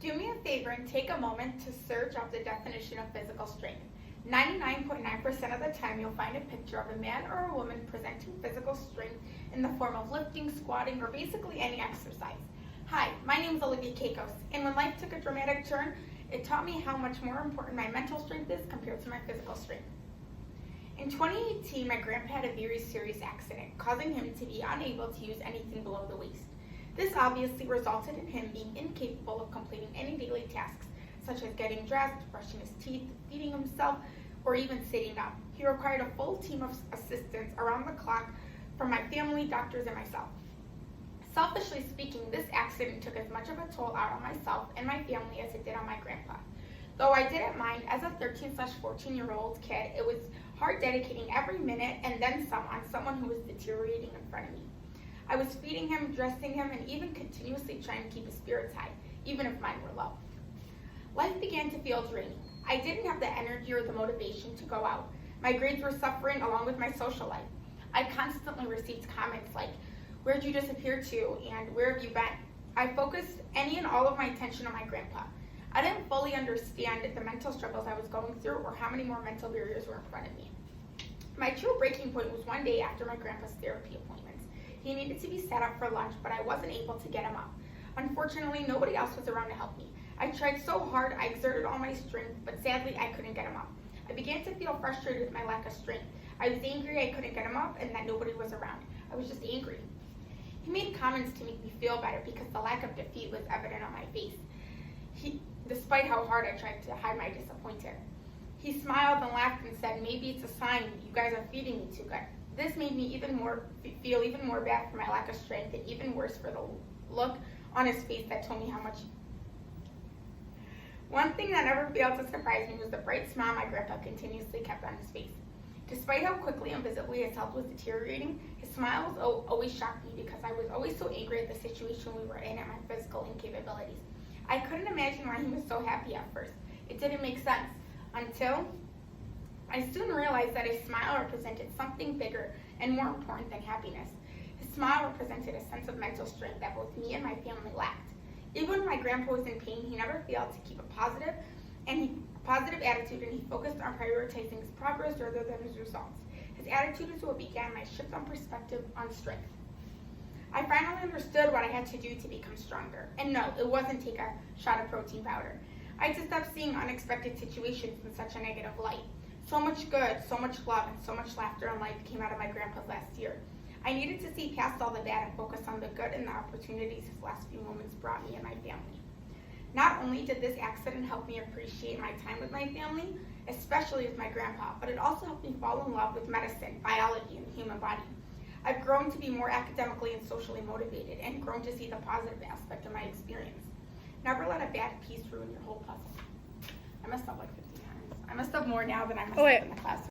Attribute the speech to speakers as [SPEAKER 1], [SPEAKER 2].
[SPEAKER 1] Do me a favor and take a moment to search up the definition of physical strength. 99.9% of the time you'll find a picture of a man or a woman presenting physical strength in the form of lifting, squatting, or basically any exercise. Hi, my name is Olivia Kakos, and when life took a dramatic turn, it taught me how much more important my mental strength is compared to my physical strength. In 2018, my grandpa had a very serious accident, causing him to be unable to use anything below the waist. This obviously resulted in him being incapable of completing any daily tasks, such as getting dressed, brushing his teeth, feeding himself, or even sitting up. He required a full team of assistants around the clock from my family, doctors, and myself. Selfishly speaking, this accident took as much of a toll out on myself and my family as it did on my grandpa. Though I didn't mind, as a 13/14-year-old kid, it was hard dedicating every minute and then some on someone who was deteriorating in front of me. I was feeding him, dressing him, and even continuously trying to keep his spirits high, even if mine were low. Life began to feel draining. I didn't have the energy or the motivation to go out. My grades were suffering along with my social life. I constantly received comments like, "Where'd you disappear to?" and "Where have you been?" I focused any and all of my attention on my grandpa. I didn't fully understand the mental struggles I was going through or how many more mental barriers were in front of me. My true breaking point was one day after my grandpa's therapy appointments. He needed to be set up for lunch, but I wasn't able to get him up. Unfortunately, nobody else was around to help me. I tried so hard, I exerted all my strength, but sadly, I couldn't get him up. I began to feel frustrated with my lack of strength. I was angry I couldn't get him up and that nobody was around. I was just angry. He made comments to make me feel better because the lack of defeat was evident on my face, despite how hard I tried to hide my disappointment. He smiled and laughed and said, "Maybe it's a sign you guys are feeding me too good." This made me feel even more bad for my lack of strength and even worse for the look on his face that told me how much. One thing that never failed to surprise me was the bright smile my grandpa continuously kept on his face. Despite how quickly and visibly his health was deteriorating, his smile was always shocked me because I was always so angry at the situation we were in and my physical incapabilities. I couldn't imagine why he was so happy at first. It didn't make sense until I soon realized that his smile represented something bigger and more important than happiness. His smile represented a sense of mental strength that both me and my family lacked. Even when my grandpa was in pain, he never failed to keep a positive attitude, and he focused on prioritizing his progress rather than his results. His attitude is what began my shift on perspective on strength. I finally understood what I had to do to become stronger. And no, it wasn't take a shot of protein powder. I had to stop seeing unexpected situations in such a negative light. So much good, so much love, and so much laughter in life came out of my grandpa's last year. I needed to see past all the bad and focus on the good and the opportunities his last few moments brought me and my family. Not only did this accident help me appreciate my time with my family, especially with my grandpa, but it also helped me fall in love with medicine, biology, and the human body. I've grown to be more academically and socially motivated and grown to see the positive aspect of my experience. Never let a bad piece ruin your whole puzzle. I messed up like 50 times. I messed up more now than I messed up in the class.